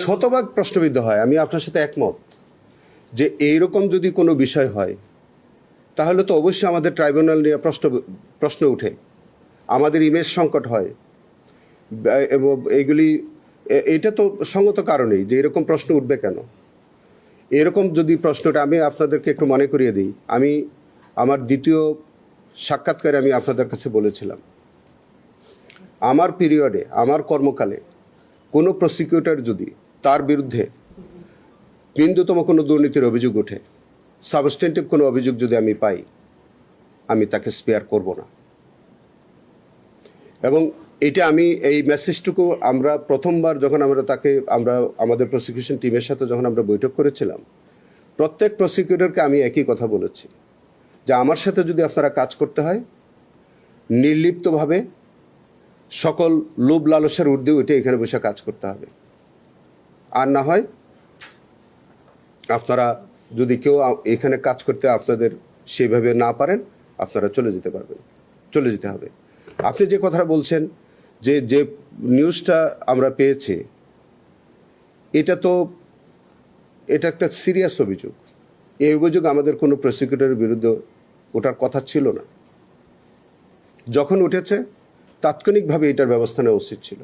শতভাগ প্রশ্নবিদ্ধ হয়। আমি আপনার সাথে একমত যে এইরকম যদি কোনো বিষয় হয় তাহলে তো অবশ্যই আমাদের ট্রাইব্যুনাল নিয়ে প্রশ্ন উঠে, আমাদের ইমেজ সংকট হয় এবং এইগুলি এটা তো সঙ্গত কারণেই যে এরকম প্রশ্ন উঠবে কেন। এরকম যদি প্রশ্নটা আমি আপনাদেরকে একটু মনে করিয়ে দিই, আমি আমার দ্বিতীয় সাক্ষাৎকারে আমি আপনাদের কাছে বলেছিলাম আমার পিরিয়ডে, আমার কর্মকালে কোনো প্রসিকিউটর যদি তার বিরুদ্ধে বিন্দুতম কোনো দুর্নীতির অভিযোগ ওঠে, সাবস্টেন্টিভ কোনো অভিযোগ যদি আমি পাই, আমি তাকে স্পেয়ার করব না। এবং এটা আমি এই মেসেজটুকু আমরা প্রথমবার যখন আমরা আমাদের প্রসিকিউশন টিমের সাথে যখন আমরা বৈঠক করেছিলাম, প্রত্যেক প্রসিকিউটরকে আমি একই কথা বলেছি যে আমার সাথে যদি আপনারা কাজ করতে হয় নির্লিপ্তভাবে সকল লোভ লালসার ঊর্ধ্বে উঠে এখানে বসে কাজ করতে হবে, আর না হয় আপনারা যদি কেউ এখানে কাজ করতে আপনাদের সেইভাবে না পারেন আপনারা চলে যেতে হবে। আপনি যে কথাটা বলছেন যে যে নিউজটা আমরা পেয়েছি এটা একটা সিরিয়াস অভিযোগ। এই অভিযোগ আমাদের কোনো প্রসিকিউটরের বিরুদ্ধে ওঠার কথা ছিল না। যখন উঠেছে তাৎক্ষণিকভাবে এটার ব্যবস্থা নেওয়া উচিত ছিল।